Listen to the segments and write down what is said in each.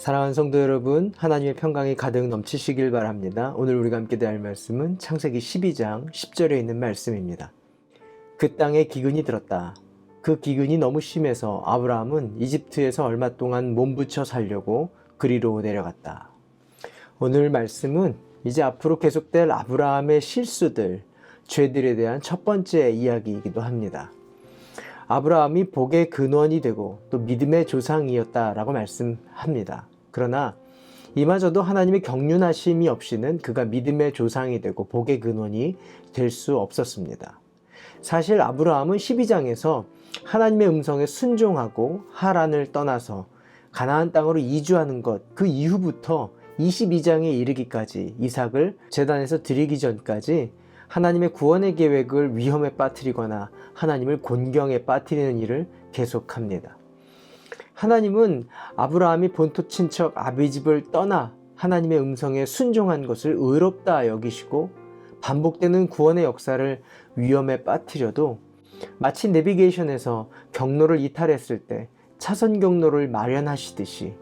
사랑하는 성도 여러분, 하나님의 평강이 가득 넘치시길 바랍니다. 오늘 우리가 함께 대할 말씀은 창세기 12장 10절에 있는 말씀입니다. 그 땅에 기근이 들었다. 그 기근이 너무 심해서 아브라함은 이집트에서 얼마 동안 몸부쳐 살려고 그리로 내려갔다. 오늘 말씀은 이제 앞으로 계속될 아브라함의 실수들, 죄들에 대한 첫 번째 이야기이기도 합니다. 아브라함이 복의 근원이 되고 또 믿음의 조상이었다라고 말씀합니다. 그러나 이마저도 하나님의 경륜하심이 없이는 그가 믿음의 조상이 되고 복의 근원이 될 수 없었습니다. 사실 아브라함은 12장에서 하나님의 음성에 순종하고 하란을 떠나서 가나안 땅으로 이주하는 것, 그 이후부터 22장에 이르기까지 이삭을 제단에서 드리기 전까지 하나님의 구원의 계획을 위험에 빠뜨리거나 하나님을 곤경에 빠뜨리는 일을 계속합니다. 하나님은 아브라함이 본토 친척 아비집을 떠나 하나님의 음성에 순종한 것을 의롭다 여기시고 반복되는 구원의 역사를 위험에 빠뜨려도 마치 내비게이션에서 경로를 이탈했을 때 차선 경로를 마련하시듯이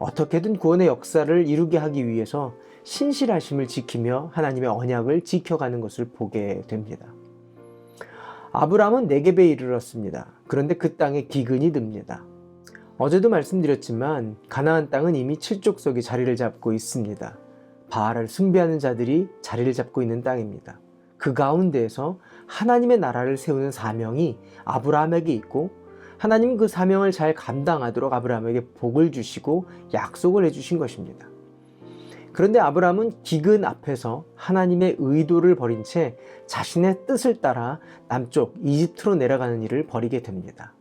어떻게든 구원의 역사를 이루게 하기 위해서 신실하심을 지키며 하나님의 언약을 지켜가는 것을 보게 됩니다. 아브라함은 네겝에 이르렀습니다. 그런데 그 땅에 기근이 듭니다. 어제도 말씀드렸지만 가나안 땅은 이미 칠족속이 자리를 잡고 있습니다. 바알을 숭배하는 자들이 자리를 잡고 있는 땅입니다. 그 가운데에서 하나님의 나라를 세우는 사명이 아브라함에게 있고 하나님은 그 사명을 잘 감당하도록 아브라함에게 복을 주시고 약속을 해주신 것입니다. 그런데 아브라함은 기근 앞에서 하나님의 의도를 버린 채 자신의 뜻을 따라 남쪽 이집트로 내려가는 일을 벌이게 됩니다.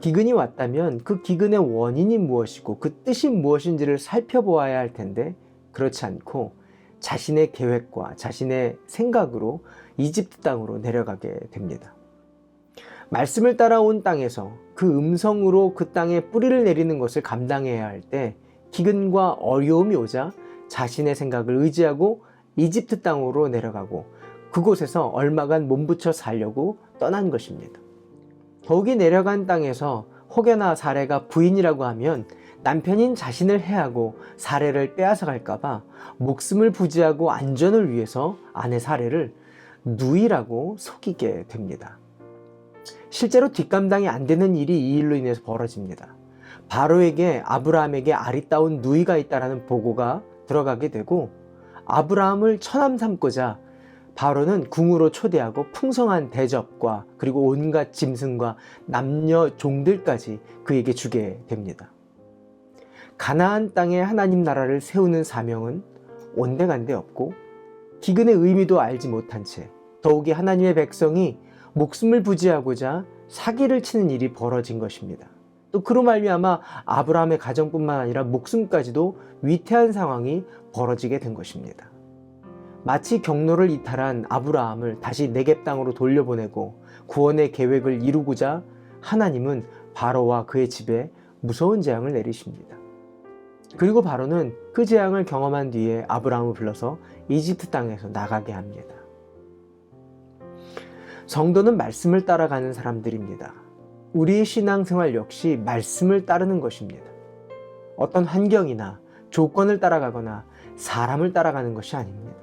기근이 왔다면 그 기근의 원인이 무엇이고 그 뜻이 무엇인지를 살펴보아야 할 텐데 그렇지 않고 자신의 계획과 자신의 생각으로 이집트 땅으로 내려가게 됩니다. 말씀을 따라온 땅에서 그 음성으로 그 땅에 뿌리를 내리는 것을 감당해야 할 때 기근과 어려움이 오자 자신의 생각을 의지하고 이집트 땅으로 내려가고 그곳에서 얼마간 몸부쳐 살려고 떠난 것입니다. 거기 내려간 땅에서 혹여나 사레가 부인이라고 하면 남편인 자신을 해하고 사레를 빼앗아 갈까봐 목숨을 부지하고 안전을 위해서 아내 사레를 누이라고 속이게 됩니다. 실제로 뒷감당이 안 되는 일이 이 일로 인해서 벌어집니다. 바로에게 아브라함에게 아리따운 누이가 있다라는 보고가 들어가게 되고 아브라함을 처남 삼고자 바로는 궁으로 초대하고 풍성한 대접과 그리고 온갖 짐승과 남녀 종들까지 그에게 주게 됩니다. 가나안 땅에 하나님 나라를 세우는 사명은 온데간데 없고 기근의 의미도 알지 못한 채 더욱이 하나님의 백성이 목숨을 부지하고자 사기를 치는 일이 벌어진 것입니다. 또 그로 말미암아 아브라함의 가정뿐만 아니라 목숨까지도 위태한 상황이 벌어지게 된 것입니다. 마치 경로를 이탈한 아브라함을 다시 네겝 땅으로 돌려보내고 구원의 계획을 이루고자 하나님은 바로와 그의 집에 무서운 재앙을 내리십니다. 그리고 바로는 그 재앙을 경험한 뒤에 아브라함을 불러서 이집트 땅에서 나가게 합니다. 성도는 말씀을 따라가는 사람들입니다. 우리의 신앙생활 역시 말씀을 따르는 것입니다. 어떤 환경이나 조건을 따라가거나 사람을 따라가는 것이 아닙니다.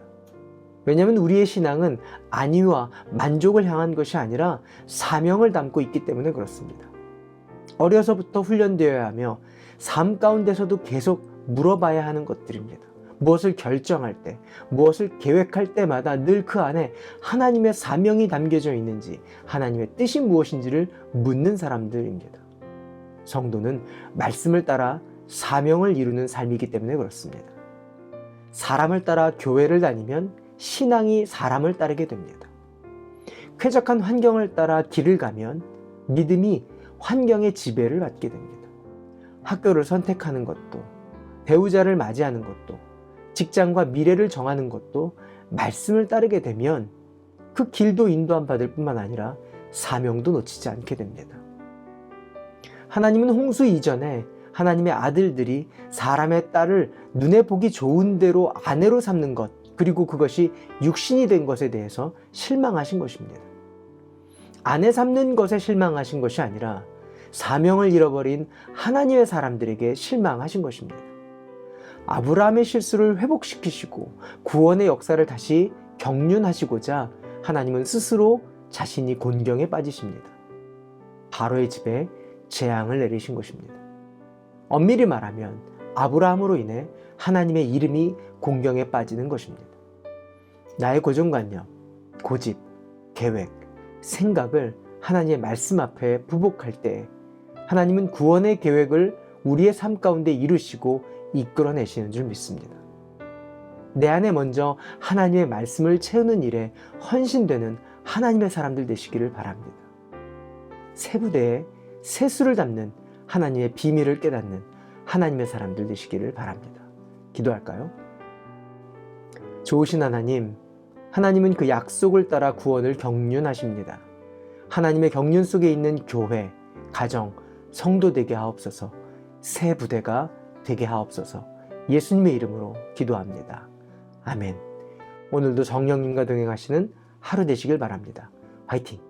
왜냐하면 우리의 신앙은 안위와 만족을 향한 것이 아니라 사명을 담고 있기 때문에 그렇습니다. 어려서부터 훈련되어야 하며 삶 가운데서도 계속 물어봐야 하는 것들입니다. 무엇을 결정할 때, 무엇을 계획할 때마다 늘 그 안에 하나님의 사명이 담겨져 있는지, 하나님의 뜻이 무엇인지를 묻는 사람들입니다. 성도는 말씀을 따라 사명을 이루는 삶이기 때문에 그렇습니다. 사람을 따라 교회를 다니면 신앙이 사람을 따르게 됩니다. 쾌적한 환경을 따라 길을 가면 믿음이 환경의 지배를 받게 됩니다. 학교를 선택하는 것도, 배우자를 맞이하는 것도, 직장과 미래를 정하는 것도 말씀을 따르게 되면 그 길도 인도함 받을 뿐만 아니라 사명도 놓치지 않게 됩니다. 하나님은 홍수 이전에 하나님의 아들들이 사람의 딸을 눈에 보기 좋은 대로 아내로 삼는 것, 그리고 그것이 육신이 된 것에 대해서 실망하신 것입니다. 아내 삼는 것에 실망하신 것이 아니라 사명을 잃어버린 하나님의 사람들에게 실망하신 것입니다. 아브라함의 실수를 회복시키시고 구원의 역사를 다시 경륜하시고자 하나님은 스스로 자신이 곤경에 빠지십니다. 바로의 집에 재앙을 내리신 것입니다. 엄밀히 말하면 아브라함으로 인해 하나님의 이름이 곤경에 빠지는 것입니다. 나의 고정관념, 고집, 계획, 생각을 하나님의 말씀 앞에 부복할 때 하나님은 구원의 계획을 우리의 삶 가운데 이루시고 이끌어내시는 줄 믿습니다. 내 안에 먼저 하나님의 말씀을 채우는 일에 헌신되는 하나님의 사람들 되시기를 바랍니다. 새 부대에 새 수를 담는 하나님의 비밀을 깨닫는 하나님의 사람들 되시기를 바랍니다. 기도할까요? 좋으신 하나님, 하나님은 그 약속을 따라 구원을 경륜하십니다. 하나님의 경륜 속에 있는 교회, 가정, 성도 되게 하옵소서. 새 부대가 되게 하옵소서. 예수님의 이름으로 기도합니다. 아멘. 오늘도 성령님과 동행하시는 하루 되시길 바랍니다. 화이팅!